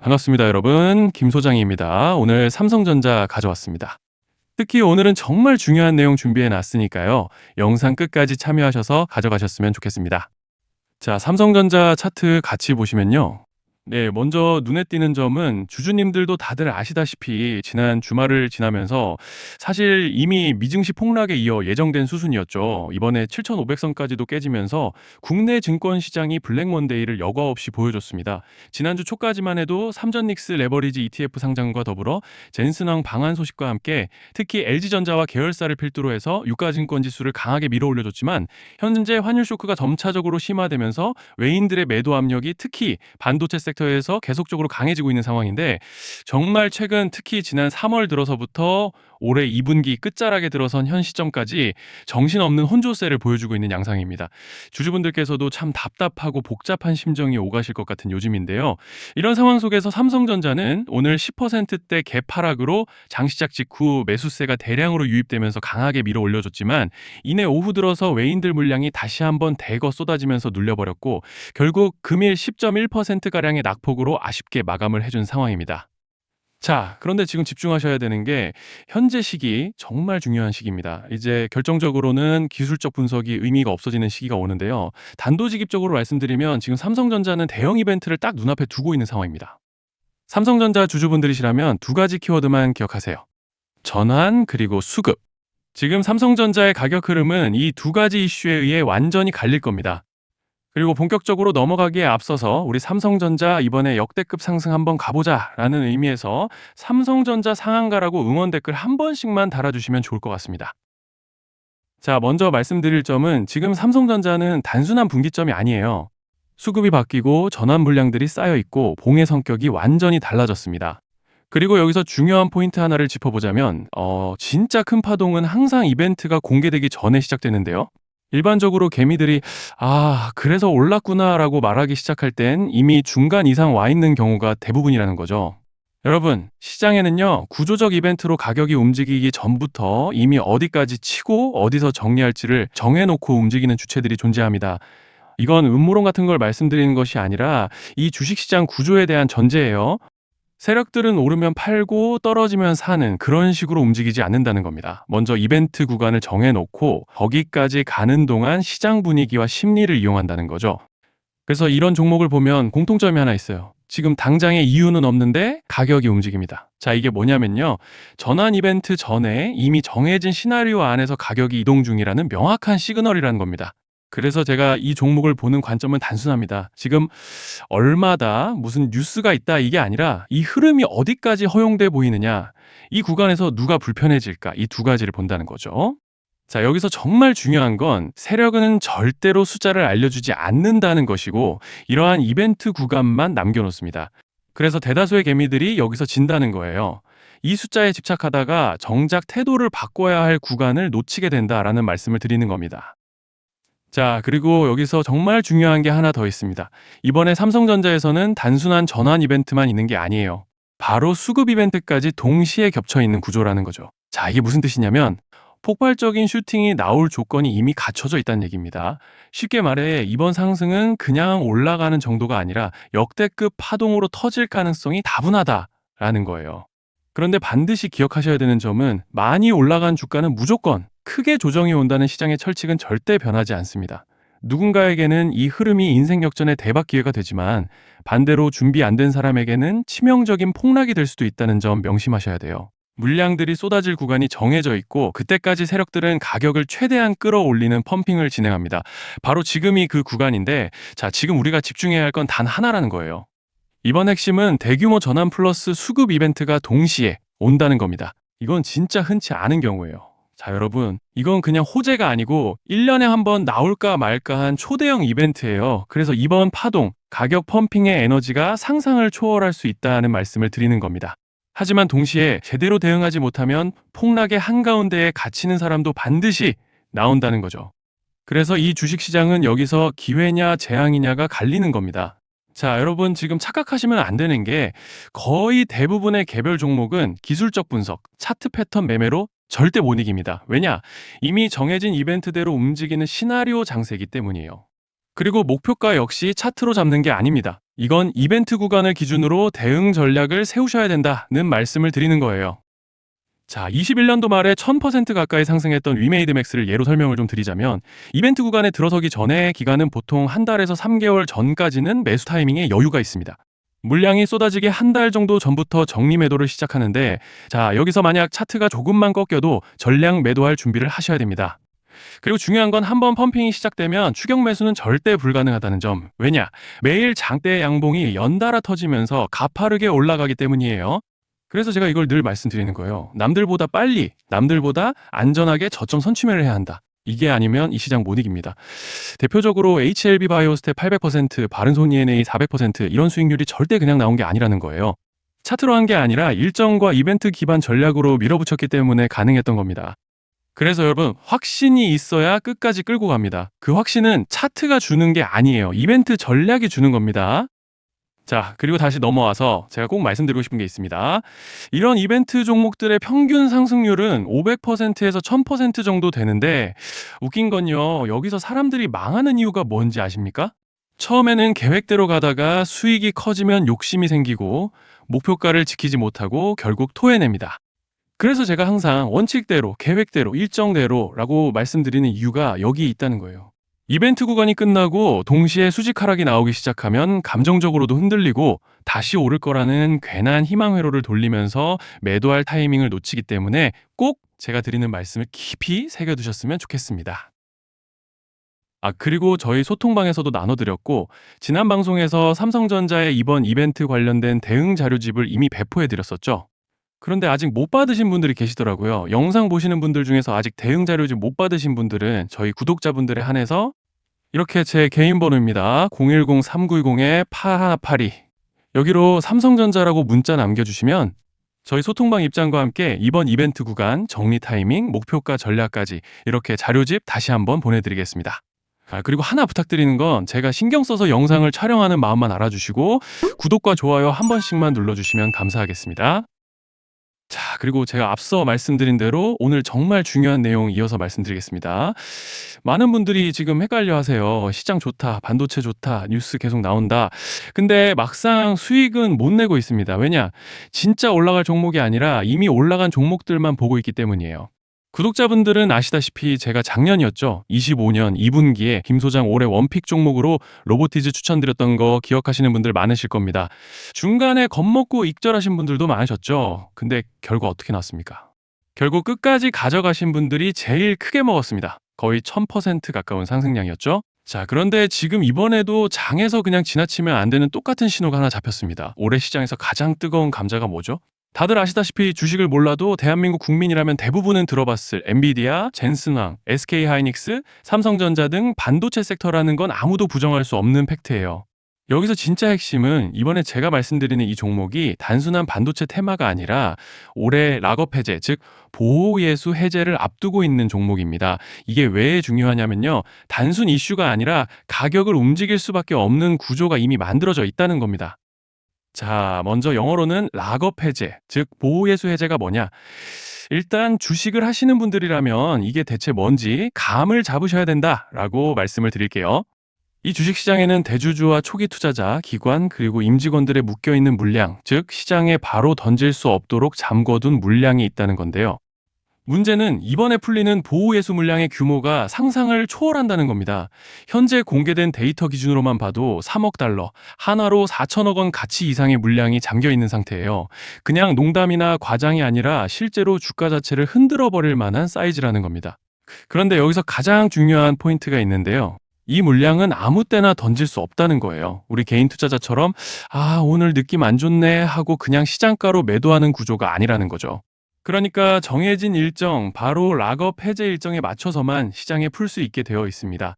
반갑습니다, 여러분. 김 소장입니다. 오늘 삼성전자 가져왔습니다. 특히 오늘은 정말 중요한 내용 준비해 놨으니까요. 영상 끝까지 참여하셔서 가져가셨으면 좋겠습니다. 자, 삼성전자 차트 같이 보시면요. 네, 먼저 눈에 띄는 점은 주주님들도 다들 아시다시피 지난 주말을 지나면서 사실 이미 미증시 폭락에 이어 예정된 수순이었죠. 이번에 7,500선까지도 깨지면서 국내 증권 시장이 블랙 먼데이를 여과 없이 보여줬습니다. 지난주 초까지만 해도 삼전닉스 레버리지 ETF 상장과 더불어 젠슨왕 방한 소식과 함께 특히 LG전자와 계열사를 필두로 해서 유가증권 지수를 강하게 밀어 올려줬지만 현재 환율 쇼크가 점차적으로 심화되면서 외인들의 매도 압력이 특히 반도체 섹터에서 계속적으로 강해지고 있는 상황인데 정말 최근 특히 지난 3월 들어서부터 올해 2분기 끝자락에 들어선 현 시점까지 정신없는 혼조세를 보여주고 있는 양상입니다. 주주분들께서도 참 답답하고 복잡한 심정이 오가실 것 같은 요즘인데요. 이런 상황 속에서 삼성전자는 오늘 10%대 개파락으로 장시작 직후 매수세가 대량으로 유입되면서 강하게 밀어 올려줬지만 이내 오후 들어서 외인들 물량이 다시 한번 대거 쏟아지면서 눌려버렸고 결국 금일 10.1%가량의 낙폭으로 아쉽게 마감을 해준 상황입니다. 자, 그런데 지금 집중하셔야 되는 게 현재 시기 정말 중요한 시기입니다. 이제 결정적으로는 기술적 분석이 의미가 없어지는 시기가 오는데요. 단도직입적으로 말씀드리면 지금 삼성전자는 대형 이벤트를 딱 눈앞에 두고 있는 상황입니다. 삼성전자 주주분들이시라면 두 가지 키워드만 기억하세요. 전환 그리고 수급. 지금 삼성전자의 가격 흐름은 이 두 가지 이슈에 의해 완전히 갈릴 겁니다. 그리고 본격적으로 넘어가기에 앞서서 우리 삼성전자 이번에 역대급 상승 한번 가보자라는 의미에서 삼성전자 상한가라고 응원 댓글 한 번씩만 달아주시면 좋을 것 같습니다. 자, 먼저 말씀드릴 점은 지금 삼성전자는 단순한 분기점이 아니에요. 수급이 바뀌고 전환 물량들이 쌓여 있고 봉의 성격이 완전히 달라졌습니다. 그리고 여기서 중요한 포인트 하나를 짚어보자면 진짜 큰 파동은 항상 이벤트가 공개되기 전에 시작되는데요. 일반적으로 개미들이 그래서 올랐구나라고 말하기 시작할 땐 이미 중간 이상 와 있는 경우가 대부분이라는 거죠. 여러분, 시장에는요, 구조적 이벤트로 가격이 움직이기 전부터 이미 어디까지 치고 어디서 정리할지를 정해놓고 움직이는 주체들이 존재합니다. 이건 음모론 같은 걸 말씀드리는 것이 아니라 이 주식시장 구조에 대한 전제예요. 세력들은 오르면 팔고 떨어지면 사는 그런 식으로 움직이지 않는다는 겁니다. 먼저 이벤트 구간을 정해놓고 거기까지 가는 동안 시장 분위기와 심리를 이용한다는 거죠. 그래서 이런 종목을 보면 공통점이 하나 있어요. 지금 당장의 이유는 없는데 가격이 움직입니다. 자, 이게 뭐냐면요. 전환 이벤트 전에 이미 정해진 시나리오 안에서 가격이 이동 중이라는 명확한 시그널이라는 겁니다. 그래서 제가 이 종목을 보는 관점은 단순합니다. 지금 얼마다 무슨 뉴스가 있다 이게 아니라 이 흐름이 어디까지 허용돼 보이느냐, 이 구간에서 누가 불편해질까, 이 두 가지를 본다는 거죠. 자, 여기서 정말 중요한 건 세력은 절대로 숫자를 알려주지 않는다는 것이고 이러한 이벤트 구간만 남겨놓습니다. 그래서 대다수의 개미들이 여기서 진다는 거예요. 이 숫자에 집착하다가 정작 태도를 바꿔야 할 구간을 놓치게 된다라는 말씀을 드리는 겁니다. 자, 그리고 여기서 정말 중요한 게 하나 더 있습니다. 이번에 삼성전자에서는 단순한 전환 이벤트만 있는 게 아니에요. 바로 수급 이벤트까지 동시에 겹쳐 있는 구조라는 거죠. 자, 이게 무슨 뜻이냐면 폭발적인 슈팅이 나올 조건이 이미 갖춰져 있다는 얘기입니다. 쉽게 말해 이번 상승은 그냥 올라가는 정도가 아니라 역대급 파동으로 터질 가능성이 다분하다라는 거예요. 그런데 반드시 기억하셔야 되는 점은 많이 올라간 주가는 무조건 크게 조정이 온다는 시장의 철칙은 절대 변하지 않습니다. 누군가에게는 이 흐름이 인생 역전의 대박 기회가 되지만 반대로 준비 안 된 사람에게는 치명적인 폭락이 될 수도 있다는 점 명심하셔야 돼요. 물량들이 쏟아질 구간이 정해져 있고 그때까지 세력들은 가격을 최대한 끌어올리는 펌핑을 진행합니다. 바로 지금이 그 구간인데 자, 지금 우리가 집중해야 할 건 단 하나라는 거예요. 이번 핵심은 대규모 전환 플러스 수급 이벤트가 동시에 온다는 겁니다. 이건 진짜 흔치 않은 경우예요. 자, 여러분, 이건 그냥 호재가 아니고 1년에 한 번 나올까 말까 한 초대형 이벤트예요. 그래서 이번 파동, 가격 펌핑의 에너지가 상상을 초월할 수 있다는 말씀을 드리는 겁니다. 하지만 동시에 제대로 대응하지 못하면 폭락의 한가운데에 갇히는 사람도 반드시 나온다는 거죠. 그래서 이 주식시장은 여기서 기회냐 재앙이냐가 갈리는 겁니다. 자, 여러분 지금 착각하시면 안 되는 게 거의 대부분의 개별 종목은 기술적 분석, 차트 패턴 매매로 절대 못 이깁니다. 왜냐? 이미 정해진 이벤트대로 움직이는 시나리오 장세이기 때문이에요. 그리고 목표가 역시 차트로 잡는 게 아닙니다. 이건 이벤트 구간을 기준으로 대응 전략을 세우셔야 된다는 말씀을 드리는 거예요. 자, 21년도 말에 1000% 가까이 상승했던 위메이드 맥스를 예로 설명을 좀 드리자면 이벤트 구간에 들어서기 전에 기간은 보통 한 달에서 3개월 전까지는 매수 타이밍에 여유가 있습니다. 물량이 쏟아지기 한 달 정도 전부터 정리 매도를 시작하는데 자, 여기서 만약 차트가 조금만 꺾여도 전량 매도할 준비를 하셔야 됩니다. 그리고 중요한 건 한번 펌핑이 시작되면 추격 매수는 절대 불가능하다는 점. 왜냐? 매일 장대 양봉이 연달아 터지면서 가파르게 올라가기 때문이에요. 그래서 제가 이걸 늘 말씀드리는 거예요. 남들보다 빨리, 남들보다 안전하게 저점 선취매를 해야 한다. 이게 아니면 이 시장 못 이깁니다. 대표적으로 HLB 바이오스텝 800%, 바른손 ENA 400% 이런 수익률이 절대 그냥 나온 게 아니라는 거예요. 차트로 한 게 아니라 일정과 이벤트 기반 전략으로 밀어붙였기 때문에 가능했던 겁니다. 그래서 여러분, 확신이 있어야 끝까지 끌고 갑니다. 그 확신은 차트가 주는 게 아니에요. 이벤트 전략이 주는 겁니다. 자, 그리고 다시 넘어와서 제가 꼭 말씀드리고 싶은 게 있습니다. 이런 이벤트 종목들의 평균 상승률은 500%에서 1000% 정도 되는데 웃긴 건요. 여기서 사람들이 망하는 이유가 뭔지 아십니까? 처음에는 계획대로 가다가 수익이 커지면 욕심이 생기고 목표가를 지키지 못하고 결국 토해냅니다. 그래서 제가 항상 원칙대로, 계획대로, 일정대로라고 말씀드리는 이유가 여기 있다는 거예요. 이벤트 구간이 끝나고 동시에 수직 하락이 나오기 시작하면 감정적으로도 흔들리고 다시 오를 거라는 괜한 희망 회로를 돌리면서 매도할 타이밍을 놓치기 때문에 꼭 제가 드리는 말씀을 깊이 새겨두셨으면 좋겠습니다. 아, 그리고 저희 소통방에서도 나눠드렸고 지난 방송에서 삼성전자의 이번 이벤트 관련된 대응 자료집을 이미 배포해드렸었죠. 그런데 아직 못 받으신 분들이 계시더라고요. 영상 보시는 분들 중에서 아직 대응 자료집 못 받으신 분들은 저희 구독자분들에 한해서 이렇게 제 개인 번호입니다. 010-3910-8182 여기로 삼성전자라고 문자 남겨주시면 저희 소통방 입장과 함께 이번 이벤트 구간 정리 타이밍, 목표가 전략까지 이렇게 자료집 다시 한번 보내드리겠습니다. 아, 그리고 하나 부탁드리는 건 제가 신경 써서 영상을 촬영하는 마음만 알아주시고 구독과 좋아요 한 번씩만 눌러주시면 감사하겠습니다. 자, 그리고 제가 앞서 말씀드린 대로 오늘 정말 중요한 내용 이어서 말씀드리겠습니다. 많은 분들이 지금 헷갈려 하세요. 시장 좋다, 반도체 좋다, 뉴스 계속 나온다. 근데 막상 수익은 못 내고 있습니다. 왜냐? 진짜 올라갈 종목이 아니라 이미 올라간 종목들만 보고 있기 때문이에요. 구독자분들은 아시다시피 제가 작년이었죠. 25년 2분기에 김 소장 올해 원픽 종목으로 로보티즈 추천드렸던 거 기억하시는 분들 많으실 겁니다. 중간에 겁먹고 익절하신 분들도 많으셨죠. 근데 결과 어떻게 났습니까? 결국 끝까지 가져가신 분들이 제일 크게 먹었습니다. 거의 1000% 가까운 상승량이었죠. 자, 그런데 지금 이번에도 장에서 그냥 지나치면 안 되는 똑같은 신호가 하나 잡혔습니다. 올해 시장에서 가장 뜨거운 감자가 뭐죠? 다들 아시다시피 주식을 몰라도 대한민국 국민이라면 대부분은 들어봤을 엔비디아, 젠슨왕, SK하이닉스, 삼성전자 등 반도체 섹터라는 건 아무도 부정할 수 없는 팩트예요. 여기서 진짜 핵심은 이번에 제가 말씀드리는 이 종목이 단순한 반도체 테마가 아니라 올해 락업 해제, 즉 보호예수 해제를 앞두고 있는 종목입니다. 이게 왜 중요하냐면요. 단순 이슈가 아니라 가격을 움직일 수밖에 없는 구조가 이미 만들어져 있다는 겁니다. 자, 먼저 영어로는 락업 해제, 즉 보호예수 해제가 뭐냐? 일단 주식을 하시는 분들이라면 이게 대체 뭔지 감을 잡으셔야 된다라고 말씀을 드릴게요. 이 주식시장에는 대주주와 초기 투자자, 기관, 그리고 임직원들의 묶여있는 물량, 즉 시장에 바로 던질 수 없도록 잠궈둔 물량이 있다는 건데요. 문제는 이번에 풀리는 보호예수 물량의 규모가 상상을 초월한다는 겁니다. 현재 공개된 데이터 기준으로만 봐도 3억 달러, 하나로 4천억 원 가치 이상의 물량이 잠겨 있는 상태예요. 그냥 농담이나 과장이 아니라 실제로 주가 자체를 흔들어 버릴 만한 사이즈라는 겁니다. 그런데 여기서 가장 중요한 포인트가 있는데요. 이 물량은 아무 때나 던질 수 없다는 거예요. 우리 개인 투자자처럼 오늘 느낌 안 좋네 하고 그냥 시장가로 매도하는 구조가 아니라는 거죠. 그러니까 정해진 일정, 바로 락업 해제 일정에 맞춰서만 시장에 풀 수 있게 되어 있습니다.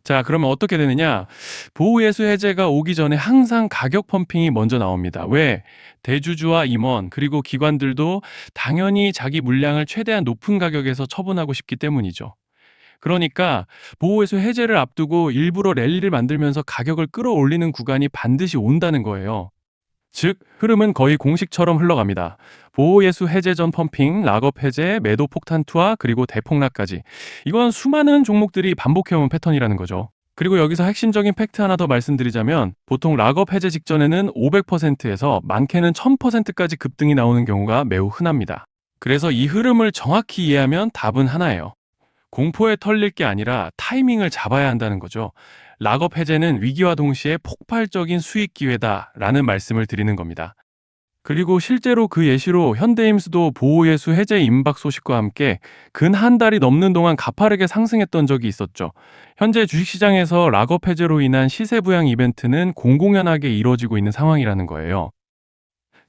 자, 그러면 어떻게 되느냐? 보호예수 해제가 오기 전에 항상 가격 펌핑이 먼저 나옵니다. 왜? 대주주와 임원, 그리고 기관들도 당연히 자기 물량을 최대한 높은 가격에서 처분하고 싶기 때문이죠. 그러니까 보호예수 해제를 앞두고 일부러 랠리를 만들면서 가격을 끌어올리는 구간이 반드시 온다는 거예요. 즉, 흐름은 거의 공식처럼 흘러갑니다. 보호예수 해제 전 펌핑, 락업 해제, 매도 폭탄 투하, 그리고 대폭락까지. 이건 수많은 종목들이 반복해온 패턴이라는 거죠. 그리고 여기서 핵심적인 팩트 하나 더 말씀드리자면 보통 락업 해제 직전에는 500%에서 많게는 1000%까지 급등이 나오는 경우가 매우 흔합니다. 그래서 이 흐름을 정확히 이해하면 답은 하나예요. 공포에 털릴 게 아니라 타이밍을 잡아야 한다는 거죠. 락업 해제는 위기와 동시에 폭발적인 수익 기회다라는 말씀을 드리는 겁니다. 그리고 실제로 그 예시로 현대임수도 보호예수 해제 임박 소식과 함께 근 한 달이 넘는 동안 가파르게 상승했던 적이 있었죠. 현재 주식시장에서 락업 해제로 인한 시세 부양 이벤트는 공공연하게 이루어지고 있는 상황이라는 거예요.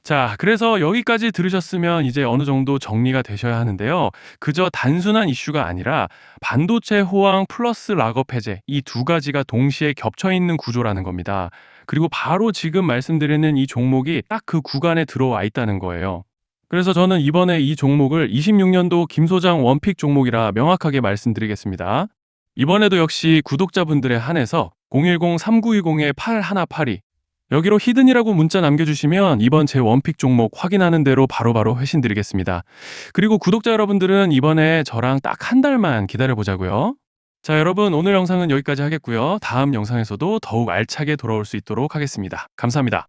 자, 그래서 여기까지 들으셨으면 이제 어느 정도 정리가 되셔야 하는데요. 그저 단순한 이슈가 아니라 반도체 호황 플러스 락업 해제 이 두 가지가 동시에 겹쳐 있는 구조라는 겁니다. 그리고 바로 지금 말씀드리는 이 종목이 딱 그 구간에 들어와 있다는 거예요. 그래서 저는 이번에 이 종목을 26년도 김 소장 원픽 종목이라 명확하게 말씀드리겠습니다. 이번에도 역시 구독자분들에 한해서 010-3920-8182 여기로 히든이라고 문자 남겨주시면 이번 제 원픽 종목 확인하는 대로 바로바로 회신 드리겠습니다. 그리고 구독자 여러분들은 이번에 저랑 딱 한 달만 기다려보자고요. 자, 여러분 오늘 영상은 여기까지 하겠고요. 다음 영상에서도 더욱 알차게 돌아올 수 있도록 하겠습니다. 감사합니다.